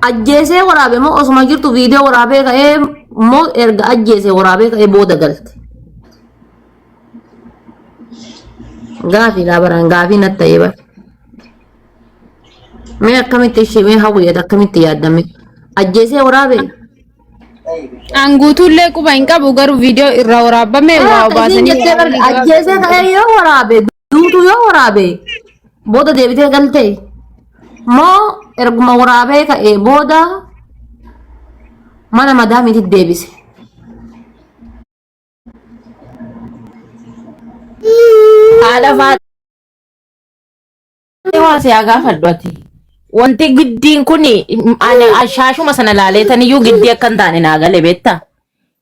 ajjeesee waraabe moo osuma jirtu viidiyoo waraabee ka'ee moo erga ajjeesee waraabee ka'ee booda galte. Gaafii laabaraan gaafii natti ta'ee bara. Mee akkamitti ishee mee hawwiyat akkamitti yaaddame ajjeesee waraabee. Anguutullee quba hin qabu garuu viidiyoo irraa waraabame waa baasanii ajjeesee ka'ee yoo waraabe duutu yoo waraabe booda deebitee galte moo erguma waraabee ka'ee booda mana madaamiitti deebise. Haala faatee waa si gaafadhu ati. Wanti giddiin kuni shaashuma sana laaleetaniyyuu giddii akka hin taane naa galee beektaa?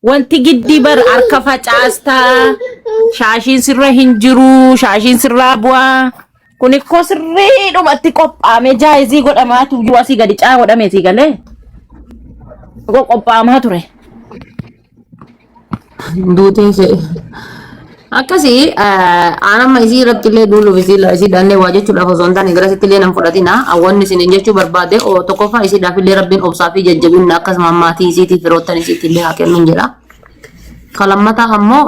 Wanti giddii bar harka facaastaa shaashiin sirra hin jiru shaashiin sirraa bu'aa kun ikkoo sirriidhumatti qophaa'amee jaayizii godhamaa tuyyuu asii gadi caa godhamee si galee qophaa'amaa ture. Duuteen see akkasii aanamma isii irratti illee duuluuf isii daannee waa jechuudhaaf osoo hin taane gara sitti illee nan fudhatina awwanni isin jechuu barbaade tokkoffaa isiidhaaf illee rabbiin obsaa fi jajjabinna akkasuma maatii isiitiif firoottan isiitti illee haa kennuun jedha. Kalammataa ammoo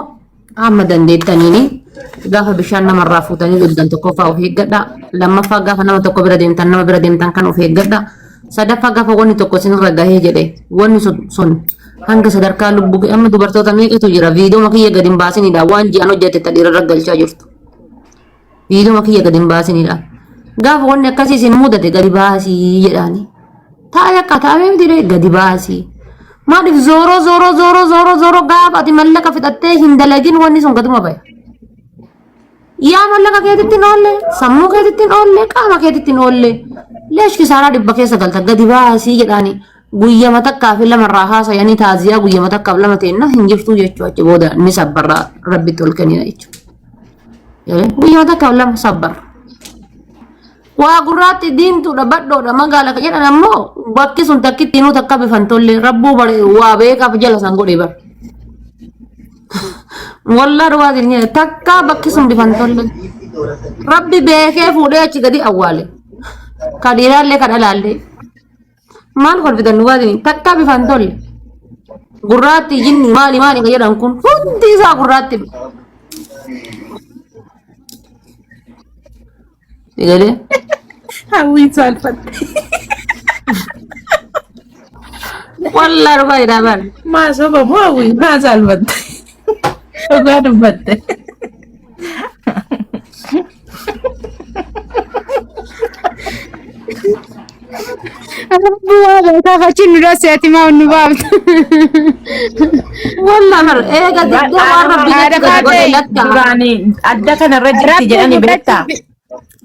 amma dandeettaniini gaafa bishaan namarraa fuutanii dhugdan tokkoffaa of eeggadha. Lammaffaa gaafa nama tokko bira deemtan nama bira deemtan kan of eeggadha. Sadaffaa gaafa wanni tokko isinirra gahee jedhe wanni sun hanga sadarkaa lubbuu amma dubartoota meeqatu jira viidiyoo makiyya gadi hin baasinidha waan ji'an hojjette dhiirarra galchaa jirtu viidiyoo makiyya gadi hin baasinidha gaafa wanni akkasii isin mudate gadi baasii jedhaani taa'ee akka taa'ee miti gadi baasii maaliif zooroo gaafa ati mallaqa fixattee hin dalagin wanni sun gaduma baya yaa mallaqa keetitti hin oolle sammuu keetitti hin oolle qaama keetitti hin oolle leeshki saaraa dhibba keessa galta gadi baasii jedhaani guyyama takkaaf lamarraa haasayanii taaziyaa guyyama takkaaf lama ta'enna hin jirtu jechuu achi booda inni sabbarraa rabbitti ol kennina jechuudha. Guyyama takkaaf lama sabbarra. Waa gurraatti diimtuudha badhoodha magaala jedhan ammoo bakki sun takkitti inuu takka bifan tolle rabbuu bare waa beekaaf jala san godhe bara. Wallaa dhugaa jireenya takka bakki sun bifan tolle rabbi beekee fuudhee achi gadi awwaale. Kadhiiraallee kadhalaallee. Maal kolfitan dhugaatini takka bifan tolle gurraatti jinni maali kan jedhan kun hundi isaa gurraatti sigale hawwii salphatte wallaa dhugaa jedhaman maa soba moo hawwii maa salphatte dhugaa dubbatte. bu'aa taafachin nu dhaseeti maa nu baafta. Wallaa mar eega didda waan rabbi duraanii adda kanarra jirti jedhani beektaa?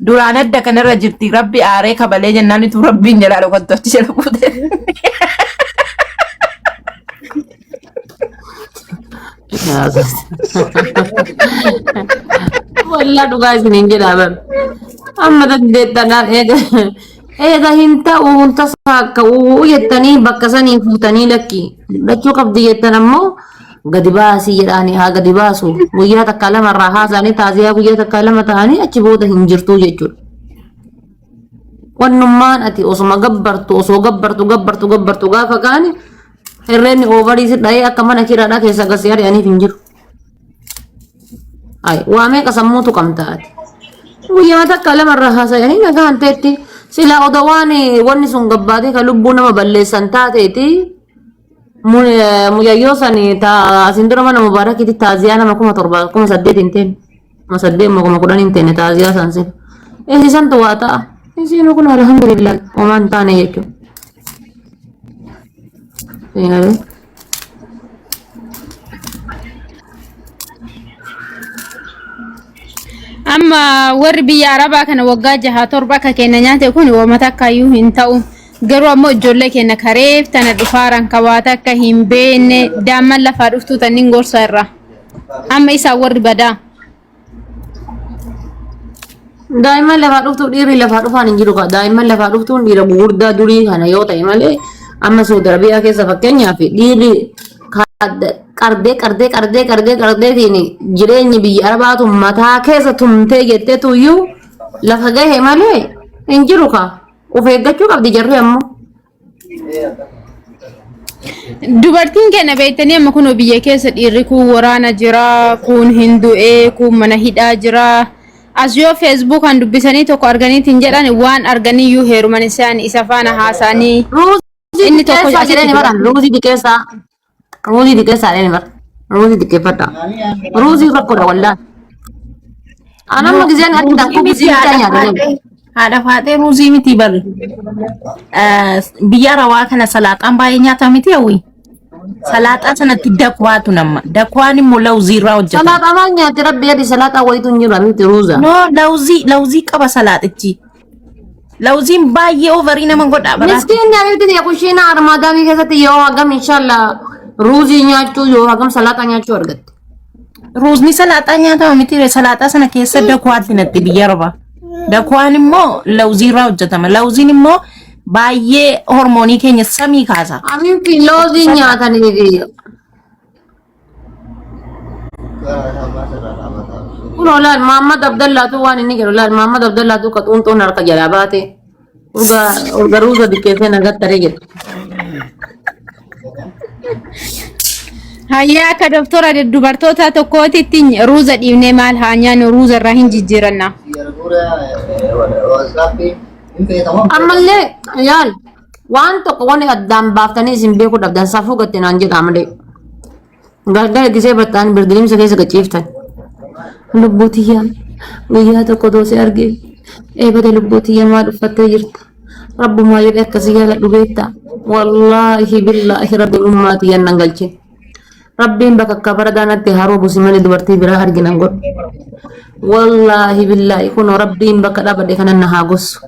Duraan adda kanarra jirti rabbi aaree kabalee jennaanitu rabbiin jalaa dhokattu achi jala fuute. Wallaa dhugaa isiniin jedhaman amma dandeettanaan eega hin ta'uu tasaa ka'uu jettanii bakka sanii fuutanii lachuu qabdi jettan ammoo gadi baasii jedhaanii haa gadi baasu guyyaa takka lamarraa haasanii taaziyaa guyyaa takka lama ta'anii achi booda hin jirtu jechuudha. Wannummaan ati osuma gabbartu osoo gabbartu gaafa kaani herreenni oovarii dha'ee akka mana kiraadhaa keessa gasee ari'aniif hin jiru. Waa meeqa sammuutu qabtaati. Guyyaa takka lamarraa haasanii nagaan ta'etti. Sila odawaan wanni sun gabbaatee kan lubbuu nama balleessan taateeti muyayyoo sani asin dura mana mubaarakitti taaziyaa nama 7,800 hin teenne 8,10 hin teenne taaziyaa san sin isisan waa ta'a isiin kun alhamdulillah homaan taane jechuudha. Amma warri biyya Arabaa kana waggaa 6-7 akka kenna nyaate kun wama takkaayyuu hin ta'u. Garuu ammoo ijoollee keenya kareef tana dhufaaran kabaata akka hin beekne daa'imman lafaa dhuftuu tanniin gorsa irra. Amma isaan warri badaa. Daa'imman lafaa dhuftuu dhiirri lafaa dhufaan hin jiru. Daa'imman lafaa dhuftuun dhiira gurguddaa durii kana yoo ta'e malee amma Saudi Arabiyaa keessa fakkeenyaaf dhiirri qardee jireenyi biyya Arabaatu mataa keessa tumtee jettee tuyyuu lafa gahe malee hin jiru ka of eeggachuu qabdi jarri ammoo Dubartiin keenya beektanii amma kun biyya keessa dhiirri kun waraana jira, kun hindu'ee, kun mana hidhaa jira. As yoo Facebook kan dubbisanii tokko arganiitiin jedhan waan arganiyyuu heeruman isaan isa faana haasa'anii. Inni tokko jedhani bara ruuzi dikeessa. Ruuzi dikeessa jedhani bara. Ruuzi dikeeffadha. Ruuzi rakkoodha wallaahi. Anamma gizeen argitan kun gizii bitanya jedhani. Haadha faatee ruuzii miti barri. Biyya rawaa kana salaaxaan baay'ee nyaata miti hawwi. Salaaxaa sanatti dakwaatu nama. Dakwaan immoo lawzii irraa hojjetama. Salaaxaa maal nyaatti rabbi yadi salaaxaa wayitu hin jiru miti ruuza. No lawzii qaba salaaxichi. Lawziin baay'ee overii nama godha bara. Miskiin nyaati ya kushina armaadamii keessatti yoo hagam inshallah ruuzii nyaachuu yoo hagam salaaxaa nyaachuu argatte. Ruuzni salaaxaa nyaatama miti salaaxaa sana keessa dakwaatti natti biyya rawaa. Dakwaan immoo lawzii irraa hojjetama. Lawziin immoo baay'ee hormoonii keenya samii kaasa. Amiin lawzii nyaatanii. Kulolaan Muhammad Abdallaatu waan inni jedhu laal Muhammad Abdallaatu qaxuunxoon harka jalaa baate. Urga ruuza dikkeessee nagattaree jedhu. Hayyaa akka doktora dubartoota tokkootitti ruuza dhiibnee maal haa nyaannu ruuza irraa hin jijjiiranna. Ammallee yaal waan tokko waan addaan baaftanii isin beekuu dhabdan safuu gatte naan jedha malee. Gargar gisee battaan birdilimsa keessa gachiiftan. Lubbuu tiyyaan guyyaa tokko doosee argee eebate lubbuu tiyyaan maal uffattee jirta. Rabbumaa jedhee akkasii jaaladhu beektaa. Wallaahi billaahi rabbi ummaa tiyyaan nan galchee. Rabbiin bakka akka baradaanatti haroo busimanii dubartii biraa arginan godhu. Wallaahi billaahi kun rabbiin bakka dhaabadhe kanan na haa gossu.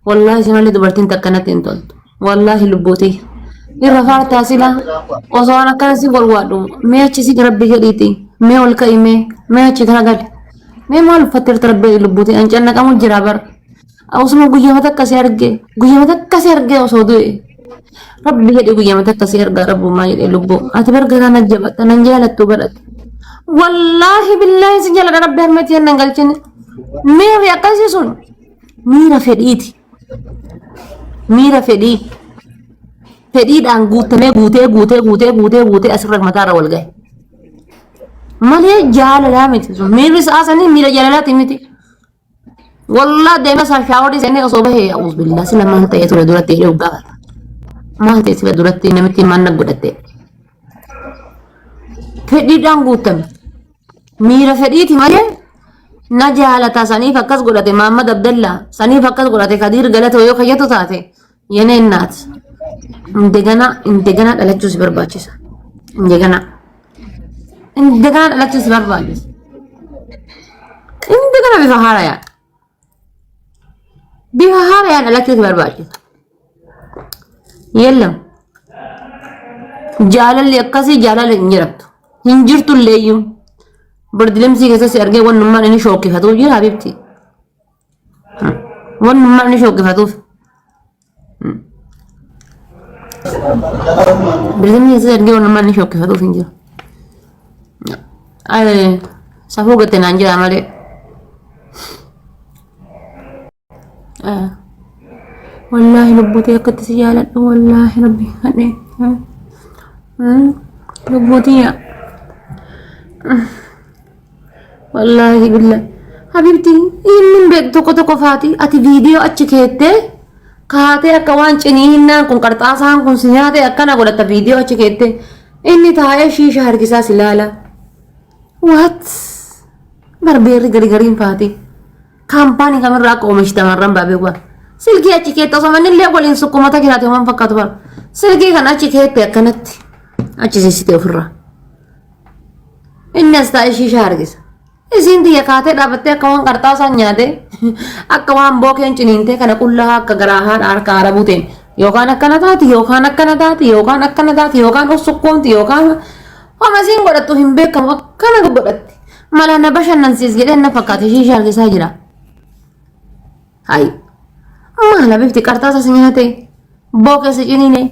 Wallaahi simallee dubartiin takkanatti hin toltu. Wallaahi lubbuutii. Irra faartaa sila osoo waan akkanasi golwaadhu mee achisi rabbi jedhiiti mee ol ka'i mee achi kana gali mee maal uffatteerta rabbi lubbuutii an cannaqamu jira bar. Osuma guyyaamata akkasii argee osoo du'e. Rabbi jedhe guyyaamata akkasii argaa rabbummaa jedhe lubbuu ati barga kana jabatta nan jaalattu badhatte. Wallaahi billaahi si jaalladha rabbi harmeetti yan nan galchine. Miirri akkasii sun miira fedhiiti. Miira fedhii. Fedhiidhaan guutamee guutee asirra mataarra wal gahe. Malee jaalalaa miti sun miirri saasanii miira jaalalaati miti. Wallaahi deema isaa shaaworii seenee osoo bahee yaa'uus billaa sila maal ta'ee ture duratti jedhee gaafata. Maal ta'e sila duratti namitti manna godhatte. Fedhiidhaan guutame. Miira fedhiiti malee na jaalata saniif akkas godhate Muhammad Abdallaa saniif akkas godhate Kadiir Galatoo yoo kayyatu taate yenee naati. Indegana dhalachuu si barbaachisa. Indegana dhalachuu si barbaachisa. Indegana bifa haarayaan. Bifa haarayaan dhalachuu si barbaachisa. Yellam. Jaalalli akkasii jaalala hin jiramtu. Hin jirtu illeeyyuu. Birdilimsii keessatti argee wannummaan inni shookkifatu jira habibti. Wannummaan inni shookkifatuuf. Birdilimsii keessatti argee wannummaan inni shookkifatuuf hin jiru. Safuu gatte naan jira malee. Wallaahi lubbuutii akkatti si jaaladhu wallaahi rabbi kadhee. Lubbuutii yaa. Wallaahi billah. Habibti inni beektu tokko faati ati viidiyoo achi keettee kaatee akka waan ciniinnaan kun qarxaasaan kun si nyaate akkana godhatta viidiyoo achi keettee inni taa'ee shiisha harkisaa si laala. What? Barbeerri gariin faati. Kaampaanii kamirraa akka oomishtamarran baabee gua. Silkii achi keettee osoo mannillee waliin sukkumata kiraate waan fakkaatu bara. Silkii kan achi keettee akkanatti achi siisitee ofirraa. Inni as taa'ee shiisha harkisa. Isin tiyya kaatee dhaabattee akka waan qarxaasaan nyaate akka waan bookeen ciniintee kana qullaa akka garaa haadha harka arabuuteen yookaan akkana taati yookaan akkana taati yookaan akkana taati yookaan of sukkuumti yookaan homasiin godhattu hin beekamu akkana godhatti mala na bashannansiis jedhee na fakkaate shiisha harkisaa jira. Hayi maala bifti qarxaasa si nyaate bookeessa ciniine